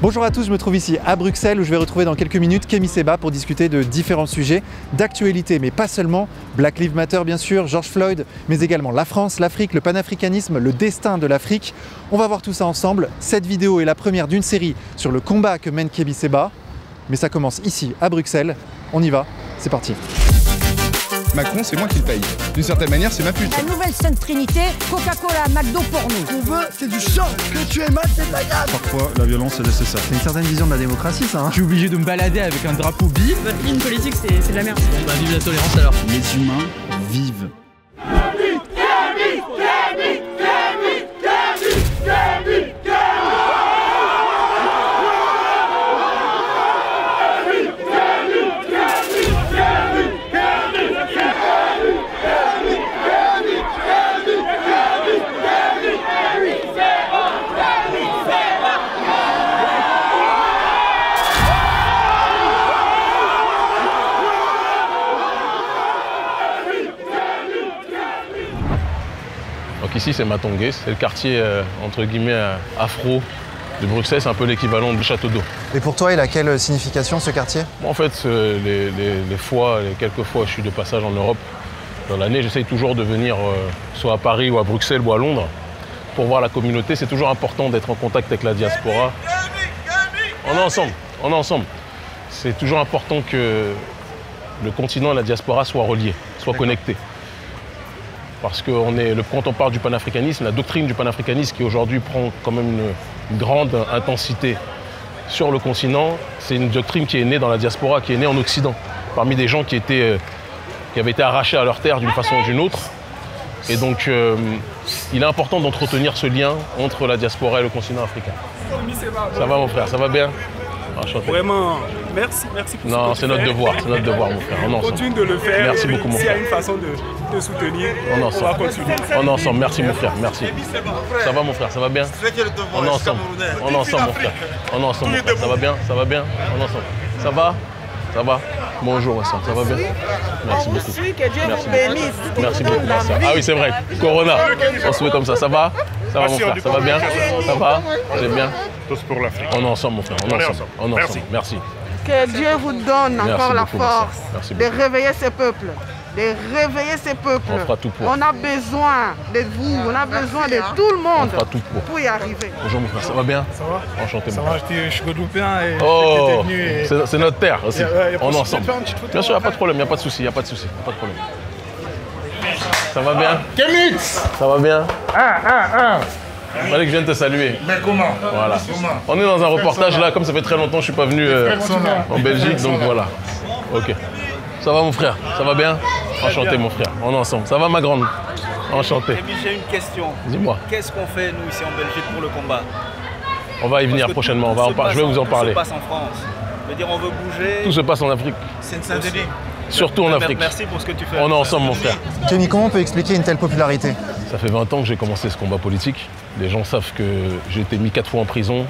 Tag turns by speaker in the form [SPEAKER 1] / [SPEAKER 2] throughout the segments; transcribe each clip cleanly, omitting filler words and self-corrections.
[SPEAKER 1] Bonjour à tous, je me trouve ici à Bruxelles où je vais retrouver dans quelques minutes Kémy Séba pour discuter de différents sujets d'actualité, mais pas seulement. Black Lives Matter bien sûr, George Floyd, mais également la France, l'Afrique, le panafricanisme, le destin de l'Afrique. On va voir tout ça ensemble. Cette vidéo est la première d'une série sur le combat que mène Kémy Séba. Mais ça commence ici à Bruxelles. On y va, c'est parti.
[SPEAKER 2] Macron, c'est moi qui le paye. D'une certaine manière, c'est ma pute.
[SPEAKER 3] La nouvelle Sainte Trinité, Coca-Cola, McDo pour nous.
[SPEAKER 4] Ce qu'on veut, c'est du sang. Que tu aimes, c'est de la grâce.
[SPEAKER 5] Parfois, la violence est nécessaire.
[SPEAKER 1] C'est une certaine vision de la démocratie, ça.
[SPEAKER 6] Je suis obligé de me balader avec un drapeau bi.
[SPEAKER 7] Votre ligne politique, c'est de la merde.
[SPEAKER 6] Bah, vive la tolérance alors.
[SPEAKER 5] Les humains vivent.
[SPEAKER 8] Donc ici c'est Matongué, c'est le quartier entre guillemets afro de Bruxelles, c'est un peu l'équivalent du château d'eau.
[SPEAKER 1] Et pour toi, il a quelle signification ce quartier?
[SPEAKER 8] Moi, en fait, les quelques fois je suis de passage en Europe, dans l'année j'essaye toujours de venir soit à Paris ou à Bruxelles ou à Londres pour voir la communauté. C'est toujours important d'être en contact avec la diaspora. On est ensemble. C'est toujours important que le continent et la diaspora soient reliés, soient connectés. Parce que quand on parle du panafricanisme, la doctrine du panafricanisme qui aujourd'hui prend quand même une grande intensité sur le continent, c'est une doctrine qui est née dans la diaspora, qui est née en Occident, parmi des gens qui avaient été arrachés à leur terre d'une façon ou d'une autre. Et donc, il est important d'entretenir ce lien entre la diaspora et le continent africain. Ça va mon frère, ça va bien? Enchanté.
[SPEAKER 9] Vraiment, merci pour
[SPEAKER 8] non, c'est notre devoir, mon frère. On
[SPEAKER 9] continue de le faire.
[SPEAKER 8] Merci beaucoup, mon frère.
[SPEAKER 9] S'il y a une façon de soutenir, on va continuer.
[SPEAKER 8] On est ensemble, merci mon frère, merci. Ça va mon frère, ça va bien? On est ensemble, mon frère. On est ensemble, mon frère. Ça va bien? On est ensemble. Ça va? Bonjour, ça va bien? Merci beaucoup. Merci beaucoup. Ah oui, c'est vrai, Corona, on se met comme ça. Ça va mon frère, ça va bien? Ça va? Vous allez bien?
[SPEAKER 9] Tous pour l'Afrique.
[SPEAKER 8] On est ensemble, mon frère. On est ensemble. Merci.
[SPEAKER 3] Que Dieu vous donne encore la force de réveiller ces peuples.
[SPEAKER 8] On fera tout pour.
[SPEAKER 3] On a besoin de vous, on a besoin de tout le monde
[SPEAKER 8] on fera tout pour
[SPEAKER 3] y arriver.
[SPEAKER 8] Bonjour mon frère, ça va bien?
[SPEAKER 9] Ça va?
[SPEAKER 8] Enchanté.
[SPEAKER 9] Ça va, je suis guadeloupéen et
[SPEAKER 8] oh,
[SPEAKER 9] venu et...
[SPEAKER 8] c'est notre terre aussi. On est ensemble. Bien sûr, il n'y a pas de problème, il n'y a pas de souci, pas de problème. Ça va bien?
[SPEAKER 4] Kémy!
[SPEAKER 8] Ça va bien? Il fallait que je vienne te saluer.
[SPEAKER 4] Mais comment?
[SPEAKER 8] Voilà. On est dans un reportage là, comme ça fait très longtemps que je ne suis pas venu en Belgique, donc voilà. Ok. Ça va mon frère? Ça va bien? Enchanté mon frère, on est ensemble. Ça va ma grande? Enchanté.
[SPEAKER 10] Kémy, j'ai une question.
[SPEAKER 8] Dis-moi.
[SPEAKER 10] Qu'est-ce qu'on fait nous ici en Belgique pour le combat?
[SPEAKER 8] On va y venir prochainement, je vais vous en parler.
[SPEAKER 10] Tout se passe en France. Je veux dire, on veut bouger.
[SPEAKER 8] Tout se passe en Afrique. Surtout en Afrique.
[SPEAKER 10] Merci pour ce que tu fais.
[SPEAKER 8] On est ensemble mon frère.
[SPEAKER 1] Kémy, comment on peut expliquer une telle popularité?
[SPEAKER 8] Ça fait 20 ans que j'ai commencé ce combat politique. Les gens savent que j'ai été mis 4 fois en prison.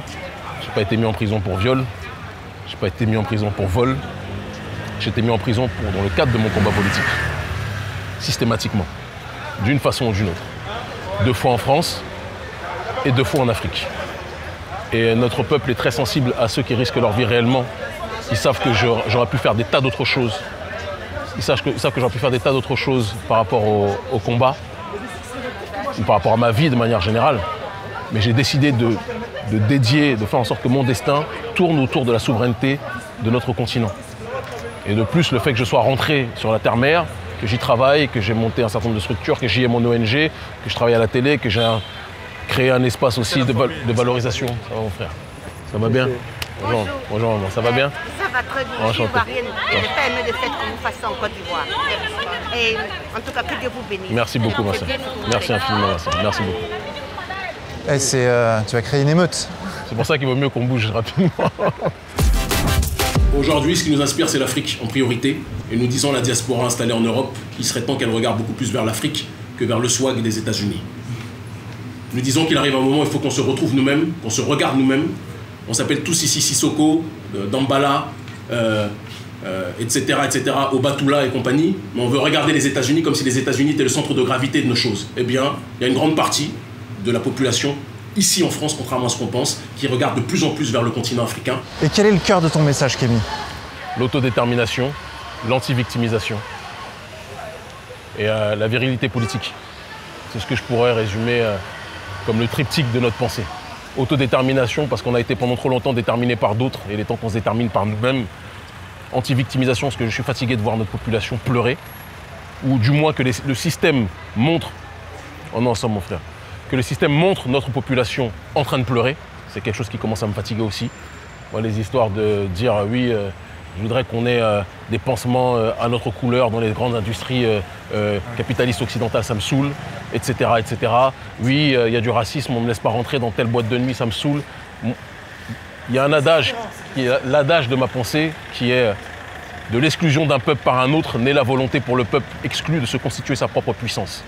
[SPEAKER 8] Je n'ai pas été mis en prison pour viol. Je n'ai pas été mis en prison pour vol. J'ai été mis en prison dans le cadre de mon combat politique. Systématiquement. D'une façon ou d'une autre. 2 fois en France et 2 fois en Afrique. Et notre peuple est très sensible à ceux qui risquent leur vie réellement. Ils savent que j'aurais pu faire des tas d'autres choses. Ils savent que j'aurais pu faire des tas d'autres choses par rapport au combat. Ou par rapport à ma vie de manière générale. Mais j'ai décidé de faire en sorte que mon destin tourne autour de la souveraineté de notre continent. Et de plus, le fait que je sois rentré sur la terre-mère, que j'y travaille, que j'ai monté un certain nombre de structures, que j'y ai mon ONG, que je travaille à la télé, que j'ai créé un espace aussi de valorisation. Ça va mon frère? Ça va bien? Bonjour maman, ça va bien?
[SPEAKER 3] Ça va très bien, je n'ai pas aimé le fait qu'on nous fasse ça en Côte d'Ivoire. Et en tout cas, que Dieu vous bénisse.
[SPEAKER 8] Merci beaucoup ma soeur. Merci infiniment ma soeur. Merci beaucoup.
[SPEAKER 1] Tu vas créer une émeute.
[SPEAKER 8] C'est pour ça qu'il vaut mieux qu'on bouge rapidement.
[SPEAKER 11] Aujourd'hui, ce qui nous inspire, c'est l'Afrique en priorité. Et nous disons à la diaspora installée en Europe qu'il serait temps qu'elle regarde beaucoup plus vers l'Afrique que vers le swag des États-Unis. Nous disons qu'il arrive un moment où il faut qu'on se retrouve nous-mêmes, qu'on se regarde nous-mêmes. On s'appelle tous ici Sissoko, Dambala, etc., Obatula et compagnie. Mais on veut regarder les États-Unis comme si les États-Unis étaient le centre de gravité de nos choses. Eh bien, il y a une grande partie de la population ici en France, contrairement à ce qu'on pense, qui regarde de plus en plus vers le continent africain.
[SPEAKER 1] Et quel est le cœur de ton message, Kémy?
[SPEAKER 8] L'autodétermination, l'anti-victimisation et la virilité politique. C'est ce que je pourrais résumer comme le triptyque de notre pensée. Autodétermination, parce qu'on a été pendant trop longtemps déterminé par d'autres, et il est temps qu'on se détermine par nous-mêmes. Anti-victimisation, parce que je suis fatigué de voir notre population pleurer, ou du moins que le système montre, on est ensemble mon frère, que le système montre notre population en train de pleurer. C'est quelque chose qui commence à me fatiguer aussi. Moi, les histoires de dire oui, je voudrais qu'on ait des pansements à notre couleur dans les grandes industries capitalistes occidentales, ça me saoule, etc. etc. Oui, il y a du racisme, on ne me laisse pas rentrer dans telle boîte de nuit, ça me saoule. Il y a un adage, qui est l'adage de ma pensée, qui est de l'exclusion d'un peuple par un autre, naît la volonté pour le peuple exclu de se constituer sa propre puissance.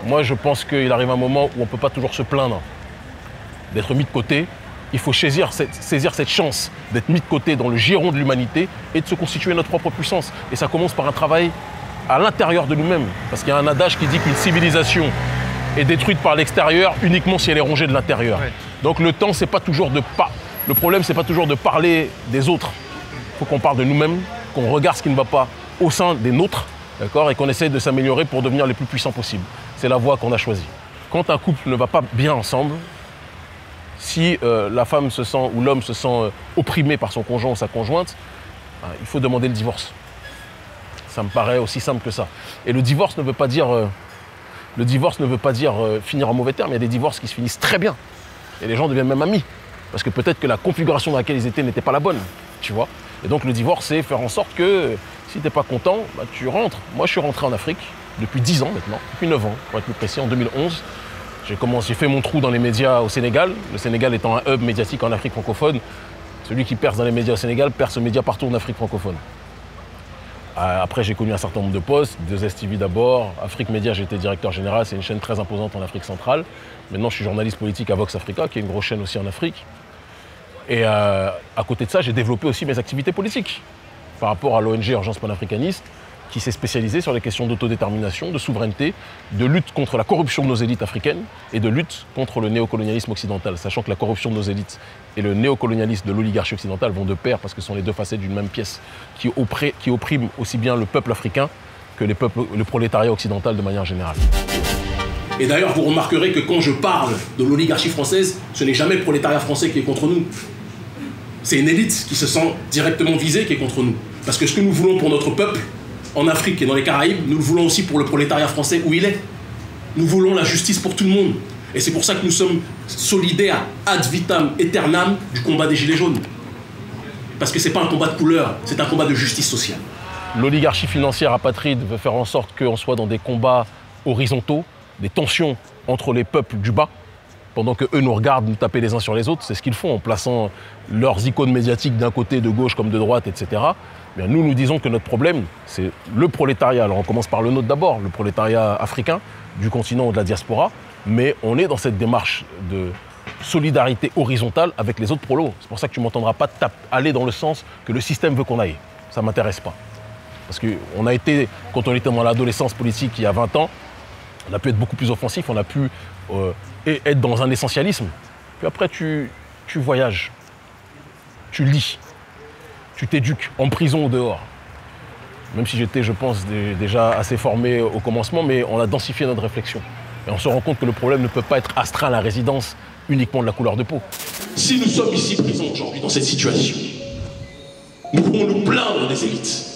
[SPEAKER 8] Moi, je pense qu'il arrive un moment où on ne peut pas toujours se plaindre d'être mis de côté. Il faut saisir cette chance d'être mis de côté dans le giron de l'humanité et de se constituer notre propre puissance. Et ça commence par un travail à l'intérieur de nous-mêmes. Parce qu'il y a un adage qui dit qu'une civilisation est détruite par l'extérieur uniquement si elle est rongée de l'intérieur. Ouais. Donc le temps, c'est pas toujours le problème, c'est pas toujours de parler des autres. Il faut qu'on parle de nous-mêmes, qu'on regarde ce qui ne va pas au sein des nôtres, d'accord, et qu'on essaie de s'améliorer pour devenir les plus puissants possibles. C'est la voie qu'on a choisie. Quand un couple ne va pas bien ensemble, si la femme se sent ou l'homme se sent opprimé par son conjoint ou sa conjointe, il faut demander le divorce. Ça me paraît aussi simple que ça. Et le divorce ne veut pas dire, finir en mauvais termes. Il y a des divorces qui se finissent très bien. Et les gens deviennent même amis. Parce que peut-être que la configuration dans laquelle ils étaient n'était pas la bonne. Tu vois. Et donc le divorce, c'est faire en sorte que si tu n'es pas content, bah, tu rentres. Moi, je suis rentré en Afrique depuis 10 ans maintenant, depuis 9 ans, pour être plus précis, en 2011. J'ai fait mon trou dans les médias au Sénégal, le Sénégal étant un hub médiatique en Afrique francophone. Celui qui perce dans les médias au Sénégal perce aux médias partout en Afrique francophone. Après, j'ai connu un certain nombre de postes, 2STV d'abord, Afrique Média, j'étais directeur général, c'est une chaîne très imposante en Afrique centrale. Maintenant, je suis journaliste politique à Vox Africa, qui est une grosse chaîne aussi en Afrique. Et à côté de ça, j'ai développé aussi mes activités politiques par rapport à l'ONG Urgence Panafricaniste, qui s'est spécialisée sur les questions d'autodétermination, de souveraineté, de lutte contre la corruption de nos élites africaines et de lutte contre le néocolonialisme occidental, sachant que la corruption de nos élites et le néocolonialisme de l'oligarchie occidentale vont de pair parce que ce sont les deux facettes d'une même pièce qui oppriment aussi bien le peuple africain que le prolétariat occidental de manière générale.
[SPEAKER 11] Et d'ailleurs, vous remarquerez que quand je parle de l'oligarchie française, ce n'est jamais le prolétariat français qui est contre nous. C'est une élite qui se sent directement visée qui est contre nous. Parce que ce que nous voulons pour notre peuple, en Afrique et dans les Caraïbes, nous le voulons aussi pour le prolétariat français où il est. Nous voulons la justice pour tout le monde. Et c'est pour ça que nous sommes solidaires ad vitam aeternam du combat des Gilets jaunes. Parce que ce n'est pas un combat de couleur, c'est un combat de justice sociale.
[SPEAKER 8] L'oligarchie financière apatride veut faire en sorte qu'on soit dans des combats horizontaux, des tensions entre les peuples du bas, pendant qu'eux nous regardent nous taper les uns sur les autres. C'est ce qu'ils font en plaçant leurs icônes médiatiques d'un côté, de gauche comme de droite, etc. Bien, nous disons que notre problème, c'est le prolétariat. Alors on commence par le nôtre d'abord, le prolétariat africain, du continent ou de la diaspora, mais on est dans cette démarche de solidarité horizontale avec les autres prolos. C'est pour ça que tu ne m'entendras pas aller dans le sens que le système veut qu'on aille. Ça ne m'intéresse pas. Parce qu'on a été, quand on était dans l'adolescence politique il y a 20 ans, on a pu être beaucoup plus offensif, on a pu être dans un essentialisme. Puis après, tu voyages, tu lis, tu t'éduques, en prison ou dehors. Même si j'étais, je pense, déjà assez formé au commencement, mais on a densifié notre réflexion. Et on se rend compte que le problème ne peut pas être astreint à la résidence uniquement de la couleur de peau.
[SPEAKER 11] Si nous sommes ici présents aujourd'hui dans cette situation, nous pouvons nous plaindre des élites.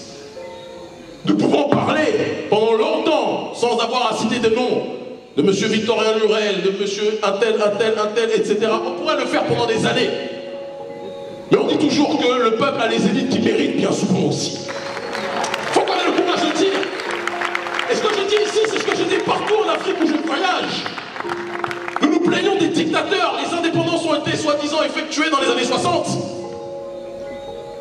[SPEAKER 11] Nous pouvons parler pendant longtemps, sans avoir à citer des noms, de M. Victorien Lurel, de M. un tel, etc. On pourrait le faire pendant des années. Mais on dit toujours que le peuple a les élites qui méritent bien souvent aussi. Faut qu'on ait le courage de dire. Et ce que je dis ici, c'est ce que je dis partout en Afrique où je voyage. Nous nous plaignons des dictateurs. Les indépendances ont été soi-disant effectuées dans les années 60.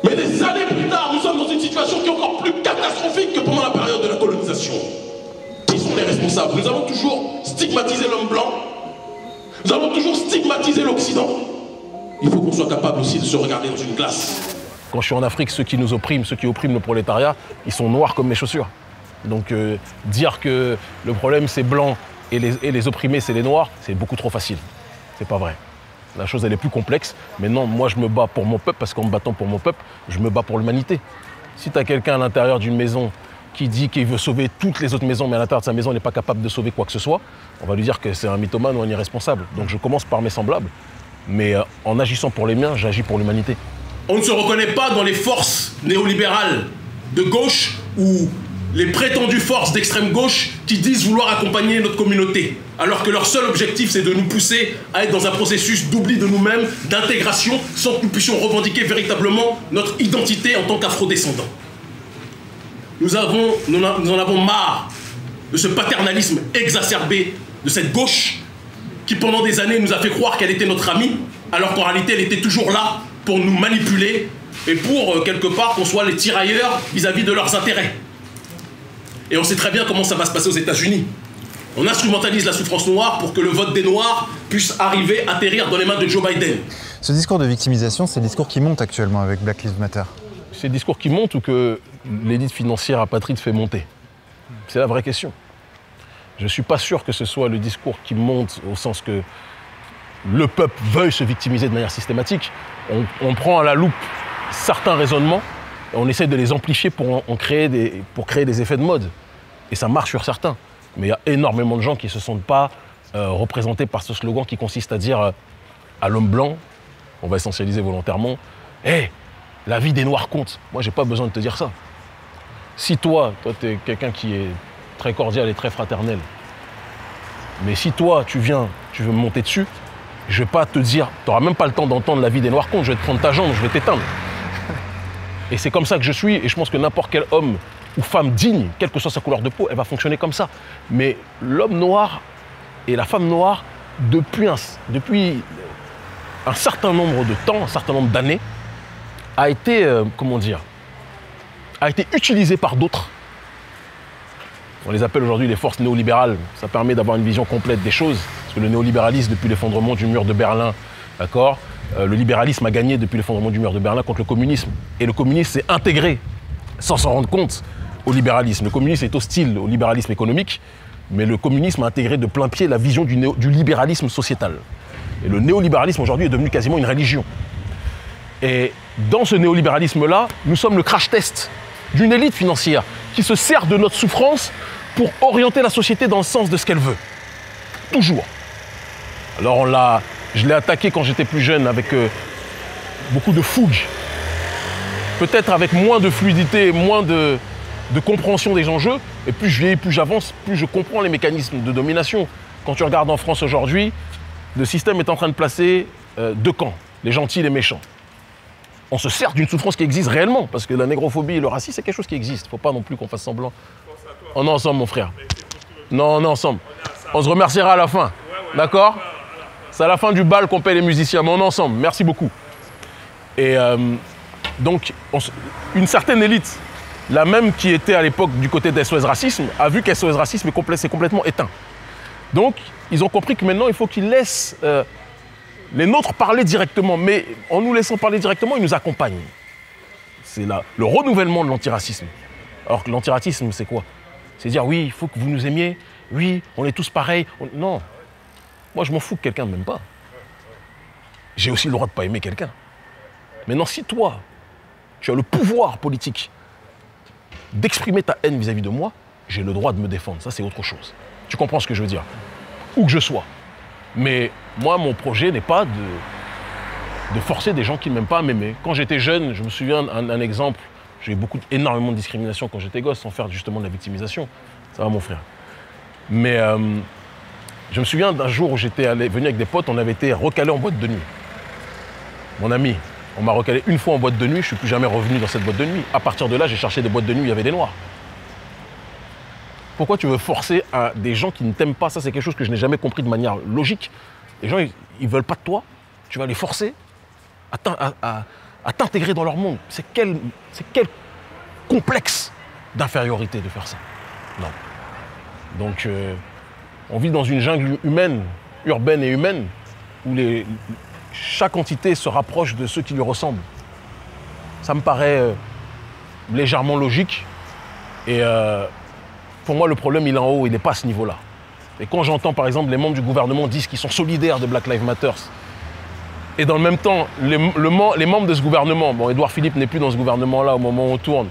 [SPEAKER 11] Mais des années plus tard, nous sommes dans une situation qui est encore plus catastrophique que pendant la période de la colonisation. Qui sont les responsables? Nous avons toujours stigmatisé l'homme blanc. Nous avons toujours stigmatisé l'Occident. Il faut qu'on soit capable aussi de se regarder dans une glace.
[SPEAKER 8] Quand je suis en Afrique, ceux qui nous oppriment, ceux qui oppriment le prolétariat, ils sont noirs comme mes chaussures. Donc dire que le problème c'est blanc et les opprimés c'est les noirs, c'est beaucoup trop facile. C'est pas vrai. La chose, elle est plus complexe. Mais non, moi, je me bats pour mon peuple parce qu'en me battant pour mon peuple, je me bats pour l'humanité. Si tu as quelqu'un à l'intérieur d'une maison qui dit qu'il veut sauver toutes les autres maisons, mais à l'intérieur de sa maison, il n'est pas capable de sauver quoi que ce soit, on va lui dire que c'est un mythomane ou un irresponsable. Donc je commence par mes semblables. Mais en agissant pour les miens, j'agis pour l'humanité.
[SPEAKER 11] On ne se reconnaît pas dans les forces néolibérales de gauche ou les prétendues forces d'extrême gauche qui disent vouloir accompagner notre communauté, alors que leur seul objectif c'est de nous pousser à être dans un processus d'oubli de nous-mêmes, d'intégration, sans que nous puissions revendiquer véritablement notre identité en tant qu'afrodescendants. Nous en avons marre de ce paternalisme exacerbé de cette gauche qui pendant des années nous a fait croire qu'elle était notre amie, alors qu'en réalité elle était toujours là pour nous manipuler et pour, quelque part, qu'on soit les tirailleurs vis-à-vis de leurs intérêts. Et on sait très bien comment ça va se passer aux États-Unis. On instrumentalise la souffrance noire pour que le vote des Noirs puisse arriver, atterrir dans les mains de Joe Biden.
[SPEAKER 1] Ce discours de victimisation, c'est le discours qui monte actuellement avec Black Lives Matter.
[SPEAKER 8] C'est le discours qui monte ou que l'élite financière apatride fait monter? C'est la vraie question. Je ne suis pas sûr que ce soit le discours qui monte au sens que le peuple veuille se victimiser de manière systématique. On prend à la loupe certains raisonnements et on essaie de les amplifier pour créer des effets de mode. Et ça marche sur certains. Mais il y a énormément de gens qui ne se sentent pas représentés par ce slogan qui consiste à dire à l'homme blanc, on va essentialiser volontairement, « Hey, la vie des Noirs compte. » Moi, j'ai pas besoin de te dire ça. Si toi, tu es quelqu'un qui est très cordial et très fraternel, mais si toi, tu veux me monter dessus, je vais pas te dire, tu n'auras même pas le temps d'entendre la vie des Noirs compte, je vais te prendre ta jambe, je vais t'éteindre. Et c'est comme ça que je suis, et je pense que n'importe quel homme ou femme digne, quelle que soit sa couleur de peau, elle va fonctionner comme ça. Mais l'homme noir et la femme noire, depuis un certain nombre de temps, un certain nombre d'années, a été utilisé par d'autres. On les appelle aujourd'hui les forces néolibérales. Ça permet d'avoir une vision complète des choses. Parce que le néolibéralisme, depuis l'effondrement du mur de Berlin, d'accord, le libéralisme a gagné depuis l'effondrement du mur de Berlin contre le communisme. Et le communisme s'est intégré, sans s'en rendre compte, au libéralisme. Le communisme est hostile au libéralisme économique, mais le communisme a intégré de plein pied la vision du libéralisme sociétal. Et le néolibéralisme aujourd'hui est devenu quasiment une religion. Et dans ce néolibéralisme-là, nous sommes le crash test d'une élite financière qui se sert de notre souffrance pour orienter la société dans le sens de ce qu'elle veut. Toujours. Alors je l'ai attaqué quand j'étais plus jeune avec beaucoup de fougue. Peut-être avec moins de fluidité, moins de compréhension des enjeux. Et plus je vieillis, plus j'avance, plus je comprends les mécanismes de domination. Quand tu regardes en France aujourd'hui, le système est en train de placer deux camps, les gentils et les méchants. On se sert d'une souffrance qui existe réellement, parce que la négrophobie et le racisme, c'est quelque chose qui existe. Il ne faut pas non plus qu'on fasse semblant. On est ensemble, mon frère. Non, on est ensemble. On se remerciera à la fin. D'accord? C'est à la fin du bal qu'on paie les musiciens, mais on est ensemble. Merci beaucoup. Et donc, une certaine élite, la même qui était à l'époque du côté d'SOS Racisme, a vu qu'SOS Racisme s'est complètement éteint. Donc, ils ont compris que maintenant, il faut qu'ils laissent les nôtres parler directement. Mais en nous laissant parler directement, ils nous accompagnent. C'est le renouvellement de l'antiracisme. Alors que l'antiracisme, c'est quoi? C'est dire, oui, il faut que vous nous aimiez. Oui, on est tous pareils. Non. Moi, je m'en fous que quelqu'un ne m'aime pas. J'ai aussi le droit de ne pas aimer quelqu'un. Maintenant, si toi, tu as le pouvoir politique d'exprimer ta haine vis-à-vis de moi, j'ai le droit de me défendre. Ça, c'est autre chose. Tu comprends ce que je veux dire? Où que je sois. Mais moi, mon projet n'est pas de forcer des gens qui ne m'aiment pas à m'aimer. Quand j'étais jeune, je me souviens d'un exemple, j'ai eu énormément de discrimination quand j'étais gosse, sans faire justement de la victimisation. Ça va, mon frère. Mais je me souviens d'un jour où j'étais venu avec des potes, on avait été recalé en boîte de nuit. Mon ami, on m'a recalé une fois en boîte de nuit, je ne suis plus jamais revenu dans cette boîte de nuit. À partir de là, j'ai cherché des boîtes de nuit où il y avait des noirs. Pourquoi tu veux forcer à des gens qui ne t'aiment pas? Ça, c'est quelque chose que je n'ai jamais compris de manière logique. Les gens, ils ne veulent pas de toi. Tu vas les forcer à t'intégrer dans leur monde. C'est quel complexe d'infériorité de faire ça? Non. Donc, on vit dans une jungle humaine, urbaine et humaine, où chaque entité se rapproche de ceux qui lui ressemblent. Ça me paraît légèrement logique. Et pour moi, le problème, il est en haut, il n'est pas à ce niveau-là. Et quand j'entends, par exemple, les membres du gouvernement disent qu'ils sont solidaires de Black Lives Matter, Et dans le même temps, les membres de ce gouvernement, bon, Édouard Philippe n'est plus dans ce gouvernement-là au moment où on tourne,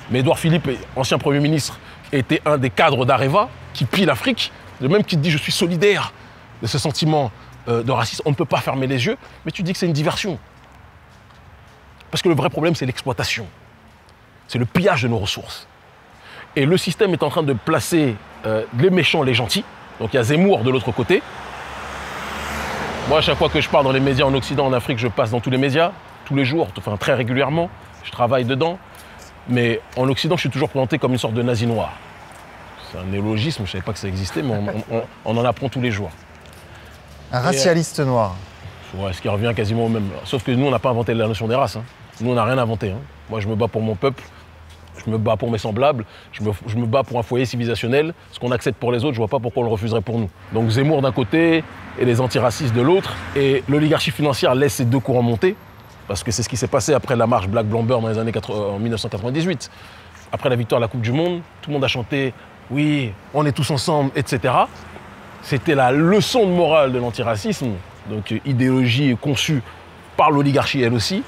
[SPEAKER 8] mais Édouard Philippe, ancien Premier ministre, était un des cadres d'Areva qui pille l'Afrique, de même qui dit je suis solidaire de ce sentiment de racisme. On ne peut pas fermer les yeux, mais tu dis que c'est une diversion. Parce que le vrai problème, c'est l'exploitation. C'est le pillage de nos ressources. Et le système est en train de placer les méchants, les gentils. Donc il y a Zemmour de l'autre côté. Moi, à chaque fois que je pars dans les médias en Occident, en Afrique, je passe dans tous les médias, tous les jours, enfin très régulièrement. Je travaille dedans. Mais en Occident, je suis toujours présenté comme une sorte de nazi noir. C'est un néologisme, je ne savais pas que ça existait, mais on en apprend tous les jours.
[SPEAKER 1] Un racialiste noir.
[SPEAKER 8] Ouais, ce qui revient quasiment au même. Sauf que nous, on n'a pas inventé la notion des races. Hein. Nous, on n'a rien inventé. Hein. Moi, je me bats pour mon peuple, je me bats pour mes semblables, je me bats pour un foyer civilisationnel. Ce qu'on accepte pour les autres, je ne vois pas pourquoi on le refuserait pour nous. Donc Zemmour d'un côté et les antiracistes de l'autre. Et l'oligarchie financière laisse ces deux courants monter. Parce que c'est ce qui s'est passé après la marche Black Blamber dans les années en 1998. Après la victoire de la Coupe du Monde, tout le monde a chanté « Oui, on est tous ensemble », etc. C'était la leçon de morale de l'antiracisme, donc idéologie conçue par l'oligarchie elle aussi.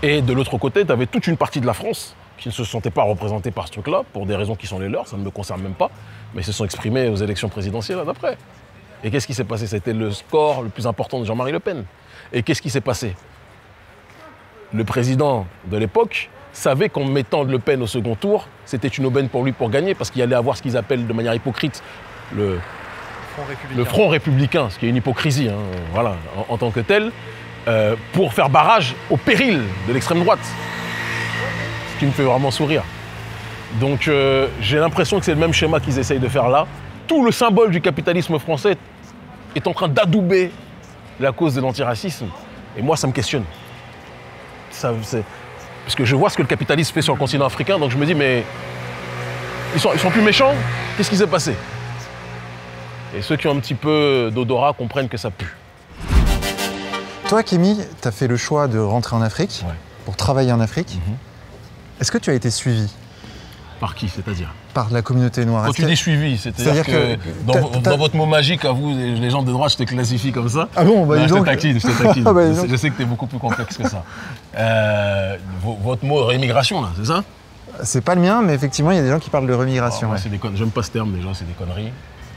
[SPEAKER 8] Et de l'autre côté, tu avais toute une partie de la France qui ne se sentait pas représentée par ce truc-là, pour des raisons qui sont les leurs, ça ne me concerne même pas, mais ils se sont exprimés aux élections présidentielles d'après. Et qu'est-ce qui s'est passé? C'était le score le plus important de Jean-Marie Le Pen. Et qu'est-ce qui s'est passé? Le président de l'époque savait qu'en mettant Le Pen au second tour, c'était une aubaine pour lui pour gagner, parce qu'il allait avoir ce qu'ils appellent de manière hypocrite le Front républicain, ce qui est une hypocrisie, hein, voilà, en tant que tel, pour faire barrage au péril de l'extrême droite. Ce qui me fait vraiment sourire. Donc j'ai l'impression que c'est le même schéma qu'ils essayent de faire là. Tout le symbole du capitalisme français est en train d'adouber la cause de l'antiracisme. Et moi, ça me questionne. Parce que je vois ce que le capitalisme fait sur le continent africain, donc je me dis, mais ils sont plus méchants? Qu'est-ce qui s'est passé? Et ceux qui ont un petit peu d'odorat comprennent que ça pue.
[SPEAKER 1] Toi, Kémy, tu as fait le choix de rentrer en Afrique, pour travailler en Afrique. Est-ce que tu as été suivi?
[SPEAKER 8] Par qui, c'est-à-dire?
[SPEAKER 1] Par la communauté noire.
[SPEAKER 8] Quand tu dis suivi, c'est-à-dire que dans votre mot magique, à vous, les gens de droite, je te classifie comme ça.
[SPEAKER 1] Ah bon, bah
[SPEAKER 8] non,
[SPEAKER 1] je te
[SPEAKER 8] taquine. Je sais que tu es beaucoup plus complexe que ça. Votre mot rémigration, là, c'est ça?
[SPEAKER 1] C'est pas le mien, mais effectivement, il y a des gens qui parlent de rémigration.
[SPEAKER 8] J'aime pas ce terme, déjà, c'est des conneries.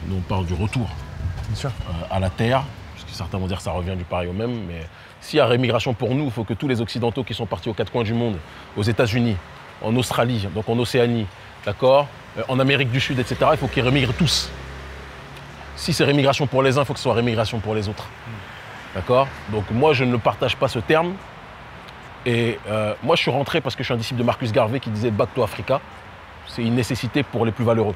[SPEAKER 8] Nous, on parle du retour.
[SPEAKER 1] Bien sûr.
[SPEAKER 8] À la terre, parce que certains vont dire que ça revient du pareil au même, mais s'il y a rémigration pour nous, il faut que tous les Occidentaux qui sont partis aux quatre coins du monde, aux États-Unis, en Australie, donc en Océanie, d'accord, en Amérique du Sud, etc., il faut qu'ils rémigrent tous. Si c'est rémigration pour les uns, il faut que ce soit rémigration pour les autres. D'accord? Donc moi, je ne partage pas ce terme. Et moi, je suis rentré parce que je suis un disciple de Marcus Garvey qui disait « Back to Africa ». C'est une nécessité pour les plus valeureux.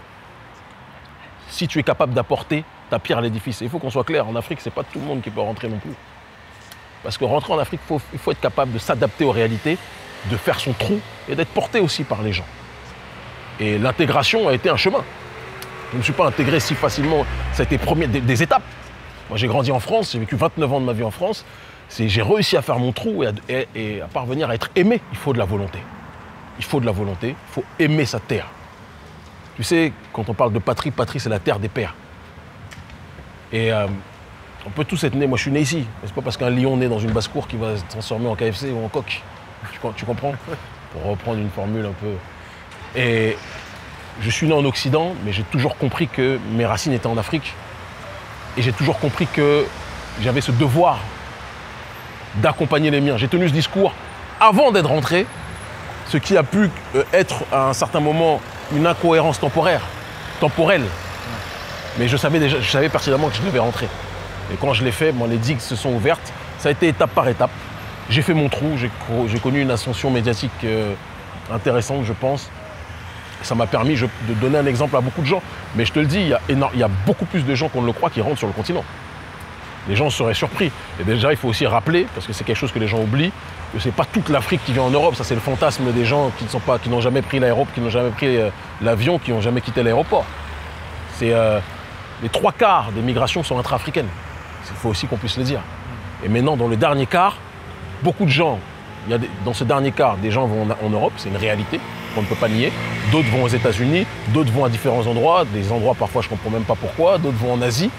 [SPEAKER 8] Si tu es capable d'apporter ta pierre à l'édifice. Il faut qu'on soit clair, en Afrique, c'est pas tout le monde qui peut rentrer non plus. Parce que rentrer en Afrique, il faut être capable de s'adapter aux réalités, de faire son trou et d'être porté aussi par les gens. Et l'intégration a été un chemin. Je ne me suis pas intégré si facilement, ça a été des étapes. Moi, j'ai grandi en France, j'ai vécu 29 ans de ma vie en France. J'ai réussi à faire mon trou et à parvenir à être aimé. Il faut de la volonté. Il faut de la volonté, il faut aimer sa terre. Tu sais, quand on parle de patrie, patrie, c'est la terre des pères. Et on peut tous être nés, moi je suis né ici. C'est pas parce qu'un lion naît dans une basse-cour qu'il va se transformer en KFC ou en coq. Tu comprends? Pour reprendre une formule un peu. Et je suis né en Occident, mais j'ai toujours compris que mes racines étaient en Afrique. Et j'ai toujours compris que j'avais ce devoir d'accompagner les miens. J'ai tenu ce discours avant d'être rentré, ce qui a pu être à un certain moment une incohérence temporelle. Mais je savais pertinemment que je devais rentrer. Et quand je l'ai fait, les digues se sont ouvertes. Ça a été étape par étape. J'ai fait mon trou, j'ai connu une ascension médiatique intéressante, je pense. Ça m'a permis de donner un exemple à beaucoup de gens. Mais je te le dis, il y a beaucoup plus de gens qu'on ne le croit qui rentrent sur le continent. Les gens seraient surpris. Et déjà, il faut aussi rappeler, parce que c'est quelque chose que les gens oublient, que c'est pas toute l'Afrique qui vient en Europe. Ça, c'est le fantasme des gens qui n'ont jamais pris l'aéroport, qui n'ont jamais pris l'avion, qui n'ont jamais quitté l'aéroport. C'est les 3/4 des migrations sont intra-africaines. Il faut aussi qu'on puisse le dire. Et maintenant, dans le dernier quart, beaucoup de gens, dans ce dernier quart, des gens vont en Europe, c'est une réalité qu'on ne peut pas nier. D'autres vont aux États-Unis, d'autres vont à différents endroits, des endroits parfois je ne comprends même pas pourquoi, d'autres vont en Asie.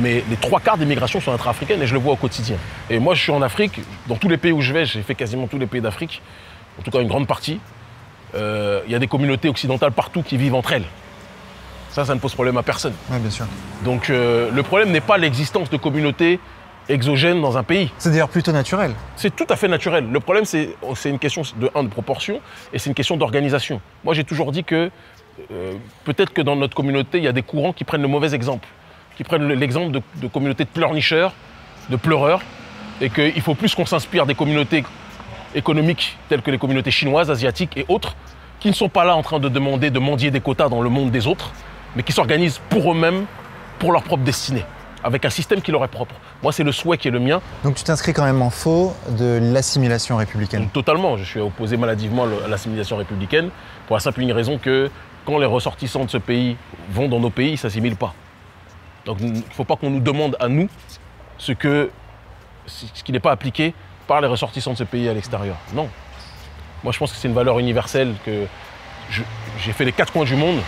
[SPEAKER 8] Mais les 3/4 des migrations sont intra-africaines et je le vois au quotidien. Et moi, je suis en Afrique, dans tous les pays où je vais, j'ai fait quasiment tous les pays d'Afrique, en tout cas une grande partie. Il y a des communautés occidentales partout qui vivent entre elles. Ça ne pose problème à personne.
[SPEAKER 1] Oui, bien sûr.
[SPEAKER 8] Donc le problème n'est pas l'existence de communautés exogènes dans un pays.
[SPEAKER 1] C'est d'ailleurs plutôt naturel.
[SPEAKER 8] C'est tout à fait naturel. Le problème, c'est une question de proportion et c'est une question d'organisation. Moi, j'ai toujours dit que peut-être que dans notre communauté, il y a des courants qui prennent le mauvais exemple, qui prennent l'exemple de communautés de pleurnicheurs, de pleureurs, et qu'il faut plus qu'on s'inspire des communautés économiques telles que les communautés chinoises, asiatiques et autres, qui ne sont pas là en train de demander de mendier des quotas dans le monde des autres, mais qui s'organisent pour eux-mêmes, pour leur propre destinée, avec un système qui leur est propre. Moi, c'est le souhait qui est le mien.
[SPEAKER 1] Donc tu t'inscris quand même en faux de l'assimilation républicaine?
[SPEAKER 8] Totalement, je suis opposé maladivement à l'assimilation républicaine, pour la simple et unique raison que quand les ressortissants de ce pays vont dans nos pays, ils ne s'assimilent pas. Donc il ne faut pas qu'on nous demande à nous ce qui n'est pas appliqué par les ressortissants de ce pays à l'extérieur. Non. Moi, je pense que c'est une valeur universelle que j'ai fait les 4 coins du monde.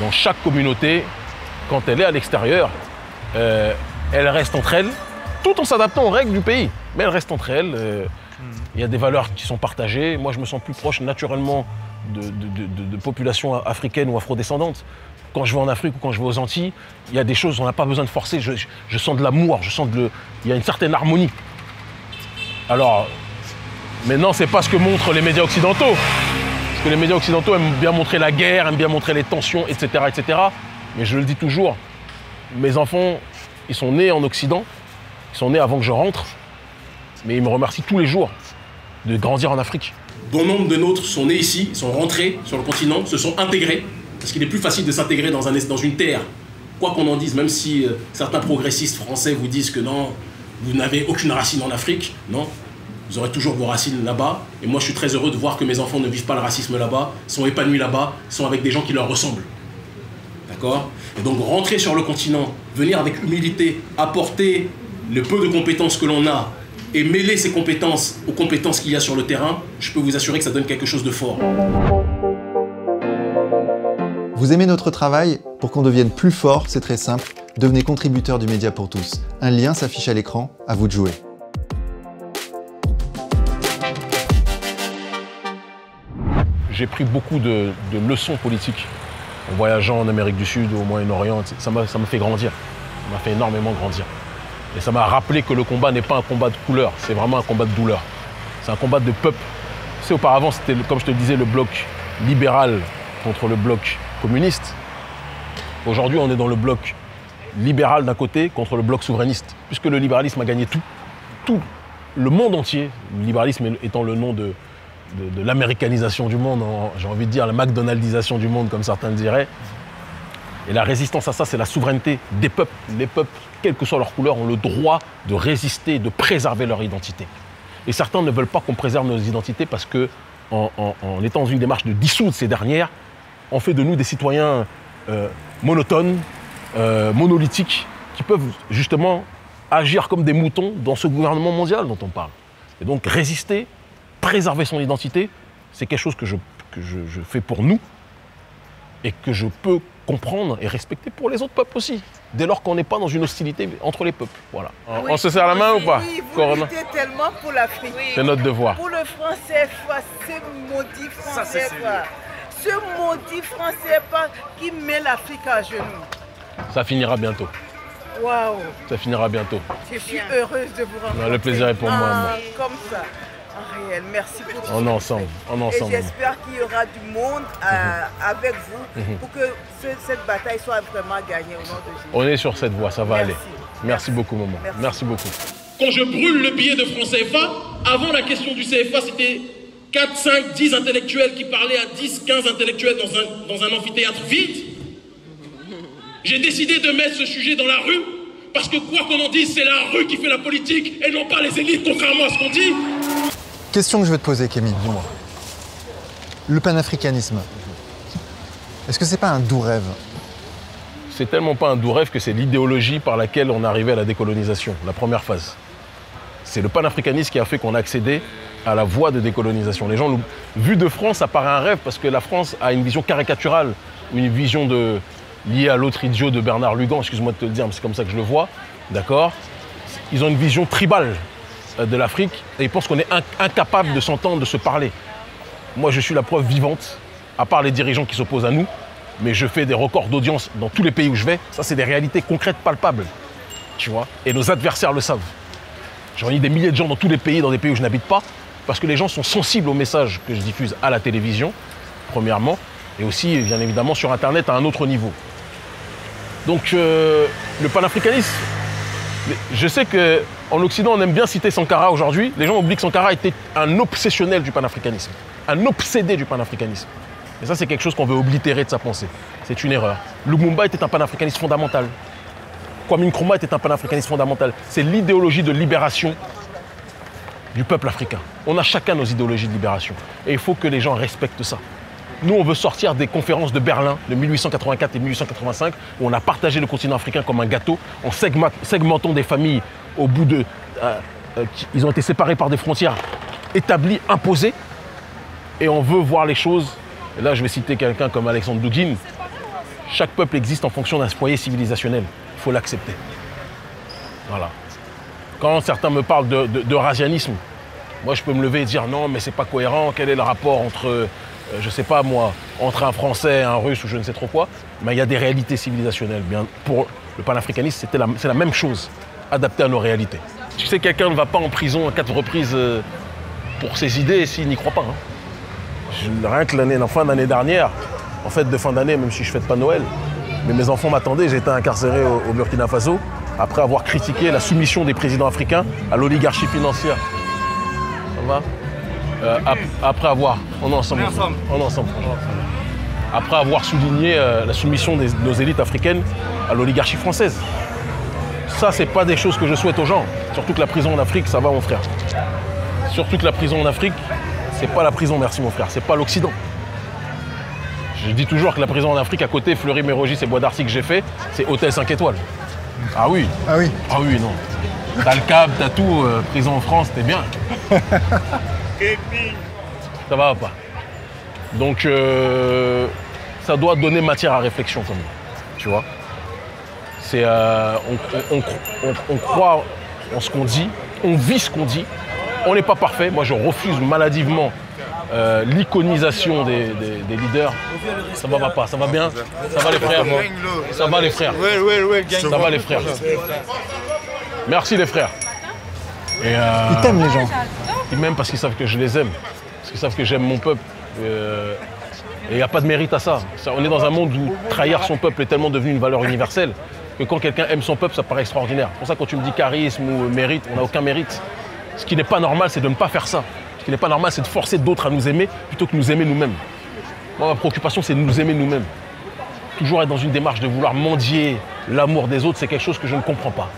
[SPEAKER 8] Dans chaque communauté, quand elle est à l'extérieur, elle reste entre elles, tout en s'adaptant aux règles du pays. Mais elle reste entre elles. Il y a des valeurs qui sont partagées. Moi, je me sens plus proche naturellement de populations africaines ou afrodescendantes. Quand je vais en Afrique ou quand je vais aux Antilles, il y a des choses, on n'a pas besoin de forcer. Je sens de l'amour, il y a une certaine harmonie. Alors, maintenant, c'est pas ce que montrent les médias occidentaux. Parce que les médias occidentaux aiment bien montrer la guerre, aiment bien montrer les tensions, etc., etc. Mais je le dis toujours, mes enfants, ils sont nés en Occident, ils sont nés avant que je rentre, mais ils me remercient tous les jours de grandir en Afrique.
[SPEAKER 11] Bon nombre de nôtres sont nés ici, sont rentrés sur le continent, se sont intégrés, parce qu'il est plus facile de s'intégrer dans une terre, quoi qu'on en dise, même si certains progressistes français vous disent que non, vous n'avez aucune racine en Afrique, non. Vous aurez toujours vos racines là-bas. Et moi, je suis très heureux de voir que mes enfants ne vivent pas le racisme là-bas, sont épanouis là-bas, sont avec des gens qui leur ressemblent. D'accord? Et donc, rentrer sur le continent, venir avec humilité, apporter le peu de compétences que l'on a et mêler ces compétences aux compétences qu'il y a sur le terrain, je peux vous assurer que ça donne quelque chose de fort.
[SPEAKER 1] Vous aimez notre travail? Pour qu'on devienne plus fort, c'est très simple. Devenez contributeur du Média pour tous. Un lien s'affiche à l'écran, à vous de jouer.
[SPEAKER 8] J'ai pris beaucoup de leçons politiques en voyageant en Amérique du Sud, au Moyen-Orient. Ça m'a fait grandir, ça m'a fait énormément grandir. Et ça m'a rappelé que le combat n'est pas un combat de couleur, c'est vraiment un combat de douleur. C'est un combat de peuple. Tu sais, auparavant, c'était, comme je te le disais, le bloc libéral contre le bloc communiste. Aujourd'hui, on est dans le bloc libéral d'un côté contre le bloc souverainiste, puisque le libéralisme a gagné tout le monde entier, le libéralisme étant le nom de l'américanisation du monde, j'ai envie de dire la McDonaldisation du monde, comme certains le diraient. Et la résistance à ça, c'est la souveraineté des peuples. Les peuples, quelle que soit leur couleur, ont le droit de résister, de préserver leur identité. Et certains ne veulent pas qu'on préserve nos identités parce que, en étant dans une démarche de dissoudre ces dernières, on fait de nous des citoyens monotones, monolithiques, qui peuvent justement agir comme des moutons dans ce gouvernement mondial dont on parle. Et donc résister, préserver son identité, c'est quelque chose que je fais pour nous et que je peux comprendre et respecter pour les autres peuples aussi, dès lors qu'on n'est pas dans une hostilité entre les peuples. Voilà. Oui, on se serre la main ou pas?
[SPEAKER 12] Oui, vous luttez tellement pour l'Afrique.
[SPEAKER 8] Oui. C'est notre devoir.
[SPEAKER 12] Pour le franc CFA, ce maudit franc CFA. Ce maudit franc CFA qui met l'Afrique à genoux.
[SPEAKER 8] Ça finira bientôt.
[SPEAKER 12] Waouh.
[SPEAKER 8] Ça finira bientôt.
[SPEAKER 12] Je suis heureuse de vous rencontrer.
[SPEAKER 8] Le plaisir est pour moi.
[SPEAKER 12] Comme ça. En réel, merci pour tout.
[SPEAKER 8] On est ensemble.
[SPEAKER 12] Et j'espère qu'il y aura du monde avec vous pour que cette bataille soit vraiment gagnée au nom de Jésus.
[SPEAKER 8] On est sur cette voie, ça va aller. Merci beaucoup, maman. Merci beaucoup.
[SPEAKER 11] Quand je brûle le billet de franc CFA, avant la question du CFA, c'était 4, 5, 10 intellectuels qui parlaient à 10, 15 intellectuels dans un amphithéâtre vide. J'ai décidé de mettre ce sujet dans la rue parce que quoi qu'on en dise, c'est la rue qui fait la politique et non pas les élites, contrairement à ce qu'on dit.
[SPEAKER 1] Question que je vais te poser, Kémy, dis-moi. Le panafricanisme, est-ce que c'est pas un doux rêve?
[SPEAKER 8] C'est tellement pas un doux rêve que c'est l'idéologie par laquelle on est arrivé à la décolonisation, la première phase. C'est le panafricanisme qui a fait qu'on a accédé à la voie de décolonisation. Les gens, vu de France, ça paraît un rêve parce que la France a une vision caricaturale, une vision lié à l'autre idiot de Bernard Lugan, excuse-moi de te le dire, mais c'est comme ça que je le vois, d'accord? Ils ont une vision tribale de l'Afrique et ils pensent qu'on est incapable de s'entendre, de se parler. Moi, je suis la preuve vivante, à part les dirigeants qui s'opposent à nous, mais je fais des records d'audience dans tous les pays où je vais. Ça, c'est des réalités concrètes, palpables, tu vois? Et nos adversaires le savent. J'en ai des milliers de gens dans tous les pays, dans des pays où je n'habite pas, parce que les gens sont sensibles aux messages que je diffuse à la télévision, premièrement, et aussi, bien évidemment, sur Internet à un autre niveau. Donc, le panafricanisme, je sais qu'en Occident, on aime bien citer Sankara aujourd'hui. Les gens oublient que Sankara était un obsessionnel du panafricanisme, un obsédé du panafricanisme. Et ça, c'est quelque chose qu'on veut oblitérer de sa pensée. C'est une erreur. Lumumba était un panafricaniste fondamental. Kwame Nkrumah était un panafricaniste fondamental. C'est l'idéologie de libération du peuple africain. On a chacun nos idéologies de libération. Et il faut que les gens respectent ça. Nous, on veut sortir des conférences de Berlin de 1884 et 1885, où on a partagé le continent africain comme un gâteau, en segmentant des familles au bout de... ils ont été séparés par des frontières établies, imposées. Et on veut voir les choses. Et là, je vais citer quelqu'un comme Alexandre Douguine. Chaque peuple existe en fonction d'un foyer civilisationnel. Il faut l'accepter. Voilà. Quand certains me parlent de rasianisme, moi, je peux me lever et dire non, mais c'est pas cohérent. Quel est le rapport entre, je sais pas moi, entre un Français, un Russe ou je ne sais trop quoi. Mais il y a des réalités civilisationnelles. Bien, pour le panafricanisme, c'est la même chose, adaptée à nos réalités. Tu sais, quelqu'un ne va pas en prison à 4 reprises pour ses idées s'il n'y croit pas. Hein. Rien que la fin d'année dernière, en fête de fin d'année, même si je ne fête pas Noël, mais mes enfants m'attendaient, j'ai été incarcéré au Burkina Faso après avoir critiqué la soumission des présidents africains à l'oligarchie financière. Ça va? Après avoir... On est ensemble. On est ensemble. Après avoir souligné la soumission de nos élites africaines à l'oligarchie française. Ça, c'est pas des choses que je souhaite aux gens. Surtout que la prison en Afrique, ça va mon frère. Surtout que la prison en Afrique, c'est pas la prison, merci mon frère, c'est pas l'Occident. Je dis toujours que la prison en Afrique, à côté, Fleury-Mérogis et Bois d'Arcy que j'ai fait, c'est hôtel 5 étoiles. Ah oui.
[SPEAKER 1] Ah oui.
[SPEAKER 8] Ah oui, non. T'as le câble, t'as tout, prison en France, t'es bien. Ça va pas. Donc, ça doit donner matière à réflexion quand même, tu vois. C'est, on croit en ce qu'on dit, on vit ce qu'on dit. On n'est pas parfait. Moi, je refuse maladivement l'iconisation des leaders. Ça va pas, ça va bien? Ça va les frères? Ça va les frères? Ça va les frères? Merci les frères. Et,
[SPEAKER 1] ils t'aiment les gens?
[SPEAKER 8] Ils m'aiment parce qu'ils savent que je les aime. Parce qu'ils savent que j'aime mon peuple. Et il n'y a pas de mérite à ça. On est dans un monde où trahir son peuple est tellement devenu une valeur universelle que quand quelqu'un aime son peuple, ça paraît extraordinaire. C'est pour ça que quand tu me dis charisme ou mérite, on n'a aucun mérite. Ce qui n'est pas normal, c'est de ne pas faire ça. Ce qui n'est pas normal, c'est de forcer d'autres à nous aimer plutôt que nous aimer nous-mêmes. Moi, ma préoccupation, c'est de nous aimer nous-mêmes. Toujours être dans une démarche de vouloir mendier l'amour des autres, c'est quelque chose que je ne comprends pas.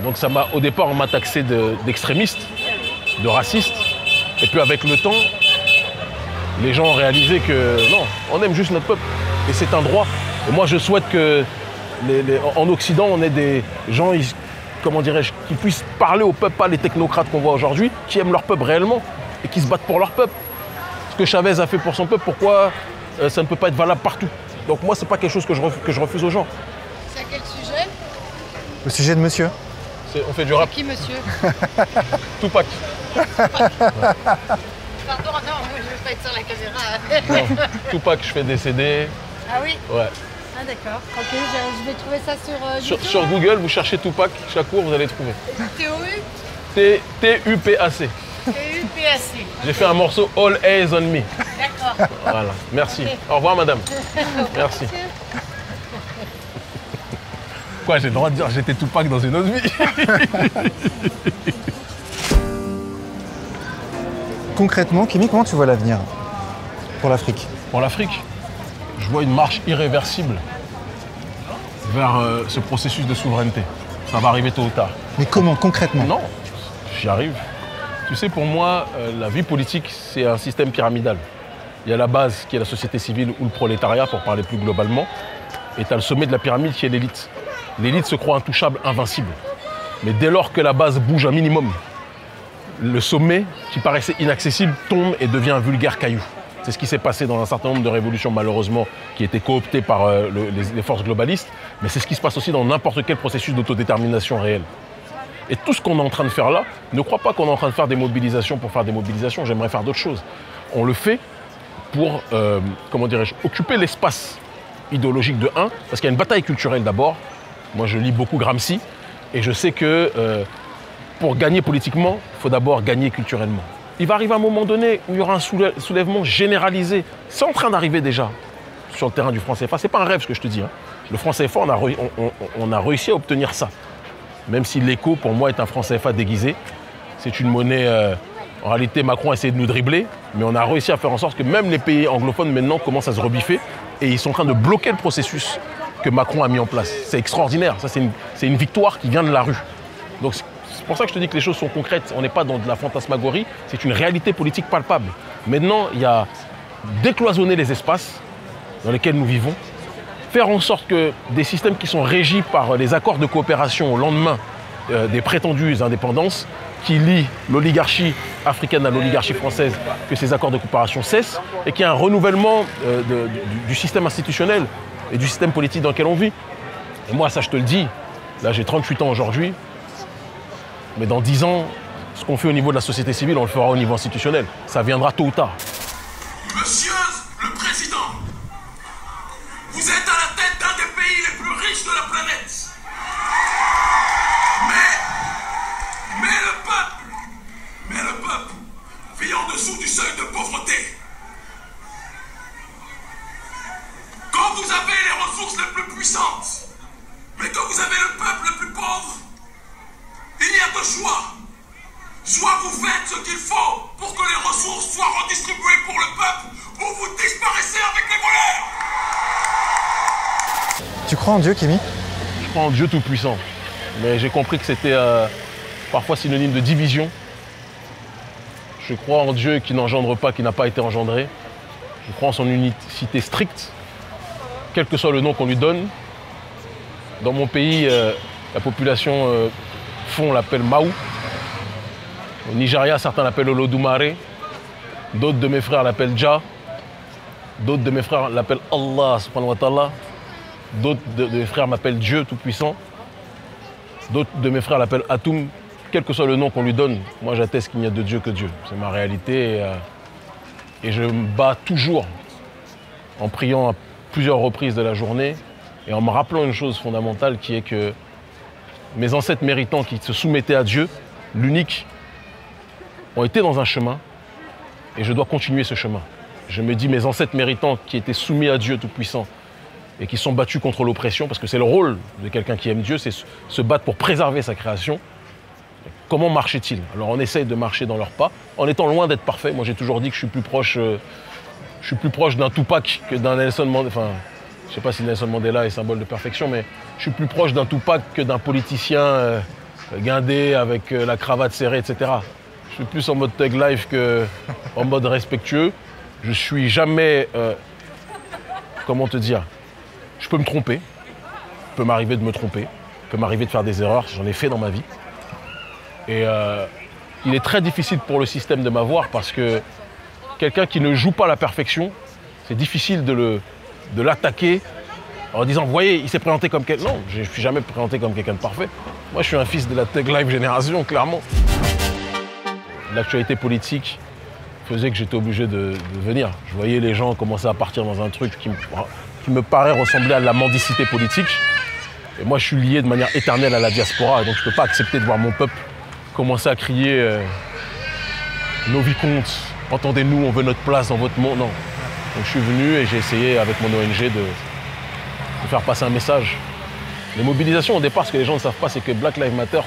[SPEAKER 8] Donc au départ, on m'a taxé d'extrémiste, de raciste. Et puis avec le temps, les gens ont réalisé que non, on aime juste notre peuple. Et c'est un droit. Et moi, je souhaite que en Occident, on ait des gens, comment dirais-je, qui puissent parler au peuple, pas les technocrates qu'on voit aujourd'hui, qui aiment leur peuple réellement et qui se battent pour leur peuple. Ce que Chavez a fait pour son peuple, pourquoi ça ne peut pas être valable partout? Donc moi, c'est pas quelque chose que je refuse aux gens.
[SPEAKER 13] C'est à quel sujet?
[SPEAKER 1] Le sujet de monsieur.
[SPEAKER 8] On fait du rap.
[SPEAKER 13] Qui, monsieur?
[SPEAKER 8] Tupac.
[SPEAKER 13] Pardon, non, moi je veux pas être sur la caméra.
[SPEAKER 8] Non, Tupac, je fais des CD.
[SPEAKER 13] Ah oui?
[SPEAKER 8] Ouais.
[SPEAKER 13] Ah d'accord. Ok, je vais trouver ça sur YouTube.
[SPEAKER 8] Sur Google, vous cherchez Tupac, Shakur, vous allez trouver.
[SPEAKER 13] T-O-U?
[SPEAKER 8] T-U-P-A-C.
[SPEAKER 13] T-U-P-A-C.
[SPEAKER 8] J'ai fait un morceau All Eyes on Me.
[SPEAKER 13] D'accord.
[SPEAKER 8] Voilà, merci. Okay. Au revoir, madame. Merci. Quoi, j'ai le droit de dire j'étais Tupac dans une autre vie?
[SPEAKER 1] Concrètement, Kémy, comment tu vois l'avenir pour l'Afrique?
[SPEAKER 8] Pour l'Afrique, je vois une marche irréversible vers ce processus de souveraineté. Ça va arriver tôt ou tard.
[SPEAKER 1] Mais comment, concrètement?
[SPEAKER 8] Non, j'y arrive. Tu sais, pour moi, la vie politique, c'est un système pyramidal. Il y a la base qui est la société civile ou le prolétariat, pour parler plus globalement. Et tu as le sommet de la pyramide qui est l'élite. L'élite se croit intouchable, invincible. Mais dès lors que la base bouge un minimum, le sommet, qui paraissait inaccessible, tombe et devient un vulgaire caillou. C'est ce qui s'est passé dans un certain nombre de révolutions, malheureusement, qui étaient cooptées par les forces globalistes, mais c'est ce qui se passe aussi dans n'importe quel processus d'autodétermination réelle. Et tout ce qu'on est en train de faire là, ne crois pas qu'on est en train de faire des mobilisations pour faire des mobilisations, j'aimerais faire d'autres choses. On le fait pour, comment dirais-je, occuper l'espace idéologique de un, parce qu'il y a une bataille culturelle d'abord. Moi, je lis beaucoup Gramsci, et je sais que pour gagner politiquement, il faut d'abord gagner culturellement. Il va arriver un moment donné où il y aura un soulèvement généralisé. C'est en train d'arriver déjà sur le terrain du franc CFA. Ce n'est pas un rêve ce que je te dis. Hein. Le franc CFA, on a réussi à obtenir ça. Même si l'écho, pour moi, est un franc CFA déguisé. C'est une monnaie... en réalité, Macron a essayé de nous dribbler, mais on a réussi à faire en sorte que même les pays anglophones, maintenant, commencent à se rebiffer. Et ils sont en train de bloquer le processus que Macron a mis en place. C'est extraordinaire. Ça, c'est une victoire qui vient de la rue. Donc, c'est pour ça que je te dis que les choses sont concrètes. On n'est pas dans de la fantasmagorie, c'est une réalité politique palpable. Maintenant, il y a décloisonner les espaces dans lesquels nous vivons, faire en sorte que des systèmes qui sont régis par les accords de coopération au lendemain des prétendues indépendances, qui lient l'oligarchie africaine à l'oligarchie française, que ces accords de coopération cessent et qu'il y ait un renouvellement du système institutionnel et du système politique dans lequel on vit. Et moi, ça, je te le dis, là, j'ai 38 ans aujourd'hui, mais dans 10 ans, ce qu'on fait au niveau de la société civile, on le fera au niveau institutionnel. Ça viendra tôt ou tard.
[SPEAKER 11] Monsieur le Président, vous êtes à la tête d'un des pays les plus riches de la planète. Mais le peuple vit en dessous du seuil de pauvreté. Quand vous avez les ressources les plus puissantes, mais que vous avez le peuple le plus pauvre, il y a deux choix. Soit vous faites ce qu'il faut pour que les ressources soient redistribuées pour le peuple, ou vous disparaissez avec les voleurs.
[SPEAKER 1] Tu crois en Dieu, Kémy?
[SPEAKER 8] Je crois en Dieu tout-puissant. Mais j'ai compris que c'était parfois synonyme de division. Je crois en Dieu qui n'engendre pas, qui n'a pas été engendré. Je crois en son unicité stricte, quel que soit le nom qu'on lui donne. Dans mon pays, la population fond l'appelle Maou. Au Nigeria, certains l'appellent Olodumare. D'autres de mes frères l'appellent Jah. D'autres de mes frères l'appellent Allah, subhanahu wa ta'ala. D'autres de mes frères m'appellent Dieu tout-puissant. D'autres de mes frères l'appellent Atoum. Quel que soit le nom qu'on lui donne, moi j'atteste qu'il n'y a de Dieu que Dieu. C'est ma réalité et je me bats toujours en priant à plusieurs reprises de la journée et en me rappelant une chose fondamentale qui est que mes ancêtres méritants qui se soumettaient à Dieu, l'unique, ont été dans un chemin et je dois continuer ce chemin. Je me dis mes ancêtres méritants qui étaient soumis à Dieu Tout-Puissant et qui sont battus contre l'oppression, parce que c'est le rôle de quelqu'un qui aime Dieu, c'est se battre pour préserver sa création. Comment marchaient-ils? Alors on essaye de marcher dans leurs pas, en étant loin d'être parfait. Moi j'ai toujours dit que je suis plus proche d'un Tupac que d'un Nelson Mandela. Enfin, je ne sais pas si Nelson Mandela est symbole de perfection, mais je suis plus proche d'un Tupac que d'un politicien guindé avec la cravate serrée, etc. Je suis plus en mode thug life qu'en mode respectueux. Je suis jamais, comment te dire, je peux me tromper, il peut m'arriver de me tromper, il peut m'arriver de faire des erreurs, j'en ai fait dans ma vie. Et il est très difficile pour le système de m'avoir parce que quelqu'un qui ne joue pas la perfection, c'est difficile de l'attaquer en disant « Voyez, il s'est présenté comme quelqu'un... » Non, je ne suis jamais présenté comme quelqu'un de parfait. Moi, je suis un fils de la Thug Life génération, clairement. L'actualité politique faisait que j'étais obligé de venir. Je voyais les gens commencer à partir dans un truc qui me paraît ressembler à la mendicité politique. Et moi, je suis lié de manière éternelle à la diaspora, donc je ne peux pas accepter de voir mon peuple commencer à crier nos vicomtes, entendez-nous, on veut notre place dans votre monde. Non. Donc je suis venu et j'ai essayé avec mon ONG de faire passer un message. Les mobilisations au départ, ce que les gens ne savent pas, c'est que Black Lives Matter,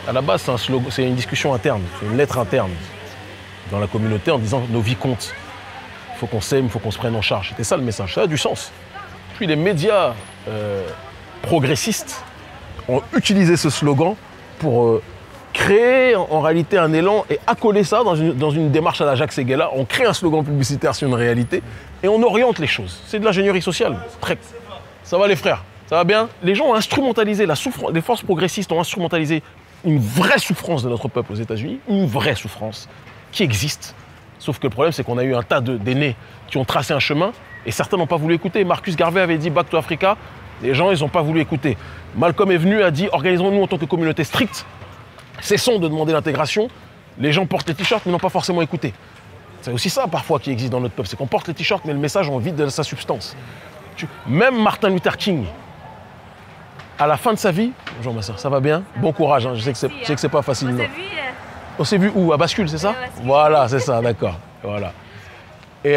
[SPEAKER 8] à la base, c'est un slogan, c'est une discussion interne, c'est une lettre interne dans la communauté en disant nos vies comptent. Il faut qu'on s'aime, il faut qu'on se prenne en charge. C'était ça le message, ça a du sens. Puis les médias progressistes ont utilisé ce slogan pour créer en réalité un élan et accoler ça dans une démarche à la Jacques Séguéla. On crée un slogan publicitaire sur une réalité et on oriente les choses. C'est de l'ingénierie sociale. Ça va les frères? Ça va bien? Les gens ont instrumentalisé, les forces progressistes ont instrumentalisé une vraie souffrance de notre peuple aux États-Unis, une vraie souffrance qui existe. Sauf que le problème, c'est qu'on a eu un tas d'aînés qui ont tracé un chemin et certains n'ont pas voulu écouter. Marcus Garvey avait dit « Back to Africa ». Les gens, ils n'ont pas voulu écouter. Malcolm est venu, a dit « Organisons-nous en tant que communauté stricte. Cessons de demander l'intégration. » Les gens portent les t-shirts, mais n'ont pas forcément écouté. C'est aussi ça, parfois, qui existe dans notre peuple. C'est qu'on porte les t-shirts, mais le message, on vide de sa substance. Même Martin Luther King, à la fin de sa vie... Bonjour, ma soeur, ça va bien? Bon courage, hein. Je sais que c'est pas facile. On s'est vu où? À Bascule, c'est ça? Ouais, voilà, c'est ça, d'accord. Voilà. Et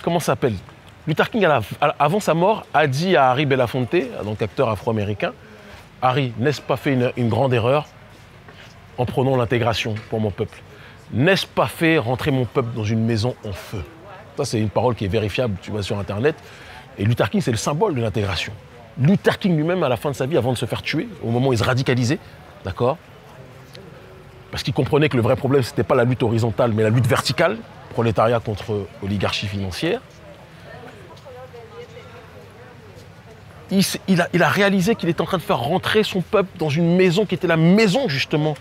[SPEAKER 8] comment ça s'appelle? Luther King, avant sa mort, a dit à Harry Belafonte, donc acteur afro-américain, « Harry, n'ai-je pas fait une grande erreur en prenant l'intégration pour mon peuple? N'ai-je pas fait rentrer mon peuple dans une maison en feu ?» Ça, c'est une parole qui est vérifiable, tu vois, sur Internet. Et Luther King, c'est le symbole de l'intégration. Luther King lui-même, à la fin de sa vie, avant de se faire tuer, au moment où il se radicalisait, d'accord? Parce qu'il comprenait que le vrai problème, ce n'était pas la lutte horizontale, mais la lutte verticale, prolétariat contre oligarchie financière. Il a réalisé qu'il était en train de faire rentrer son peuple dans une maison qui était la maison, justement,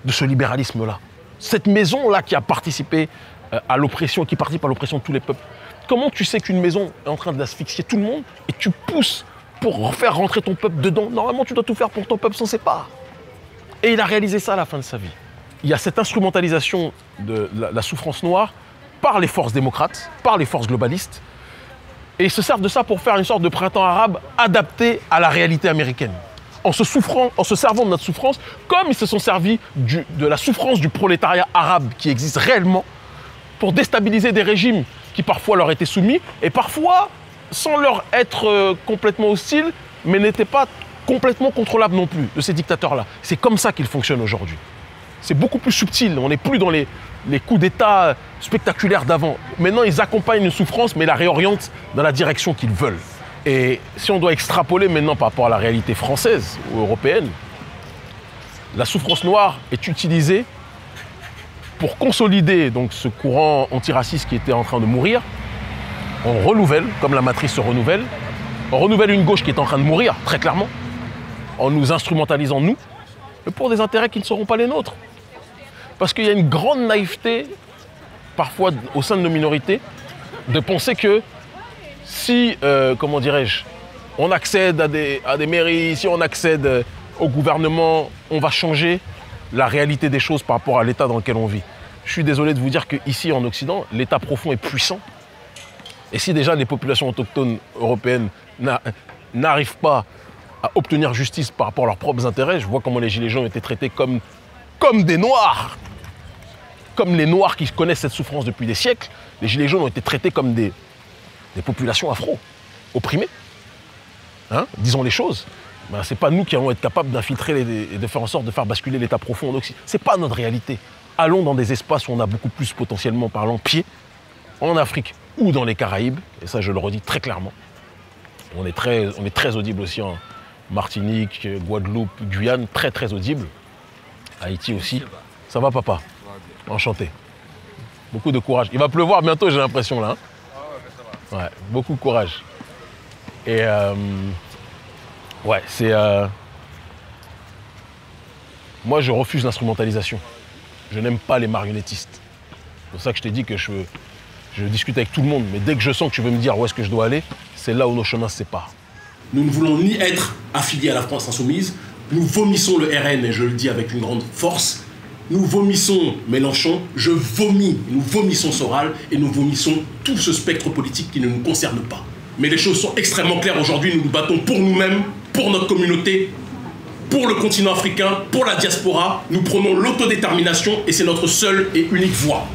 [SPEAKER 8] de ce libéralisme-là. Cette maison-là qui a participé à l'oppression, qui participe à l'oppression de tous les peuples. Comment tu sais qu'une maison est en train d'asphyxier tout le monde et tu pousses pour faire rentrer ton peuple dedans? Normalement, tu dois tout faire pour ton peuple sans ses parts. Et il a réalisé ça à la fin de sa vie. Il y a cette instrumentalisation de la souffrance noire par les forces démocrates, par les forces globalistes, et ils se servent de ça pour faire une sorte de printemps arabe adapté à la réalité américaine. En se servant de notre souffrance, comme ils se sont servis de la souffrance du prolétariat arabe qui existe réellement, pour déstabiliser des régimes qui parfois leur étaient soumis, et parfois sans leur être complètement hostiles, mais n'étaient pas complètement contrôlables non plus, de ces dictateurs-là. C'est comme ça qu'ils fonctionnent aujourd'hui. C'est beaucoup plus subtil, on n'est plus dans les coups d'État spectaculaires d'avant. Maintenant, ils accompagnent une souffrance, mais la réorientent dans la direction qu'ils veulent. Et si on doit extrapoler maintenant par rapport à la réalité française ou européenne, la souffrance noire est utilisée pour consolider donc, ce courant antiraciste qui était en train de mourir. On renouvelle, comme la matrice se renouvelle. On renouvelle une gauche qui est en train de mourir, très clairement, en nous instrumentalisant, nous, mais pour des intérêts qui ne seront pas les nôtres. Parce qu'il y a une grande naïveté, parfois au sein de nos minorités, de penser que si, comment dirais-je, on accède à des mairies, si on accède au gouvernement, on va changer la réalité des choses par rapport à l'état dans lequel on vit. Je suis désolé de vous dire qu'ici, en Occident, l'état profond est puissant. Et si déjà les populations autochtones européennes n'arrivent pas à obtenir justice par rapport à leurs propres intérêts, je vois comment les Gilets jaunes ont été traités comme des Noirs. Comme les Noirs qui connaissent cette souffrance depuis des siècles, les Gilets jaunes ont été traités comme des populations afro, opprimées. Hein, disons les choses. Ben, ce n'est pas nous qui allons être capables d'infiltrer et de faire en sorte de faire basculer l'état profond en Occident. Ce n'est pas notre réalité. Allons dans des espaces où on a beaucoup plus, potentiellement parlant, pied, en Afrique ou dans les Caraïbes, et ça je le redis très clairement. On est très audible aussi en Martinique, Guadeloupe, Guyane, très très audible. Haïti aussi. Ça va papa? Enchanté. Beaucoup de courage. Il va pleuvoir bientôt, j'ai l'impression là. Hein, ouais, beaucoup de courage. Et ouais, c'est... Moi, je refuse l'instrumentalisation. Je n'aime pas les marionnettistes. C'est pour ça que je t'ai dit que je discute avec tout le monde, mais dès que je sens que tu veux me dire où est-ce que je dois aller, c'est là où nos chemins se séparent.
[SPEAKER 11] Nous ne voulons ni être affiliés à la France insoumise, nous vomissons le RN, et je le dis avec une grande force, nous vomissons Mélenchon, nous vomissons Soral, et nous vomissons tout ce spectre politique qui ne nous concerne pas. Mais les choses sont extrêmement claires aujourd'hui, nous nous battons pour nous-mêmes, pour notre communauté, pour le continent africain, pour la diaspora. Nous prenons l'autodétermination et c'est notre seule et unique voie.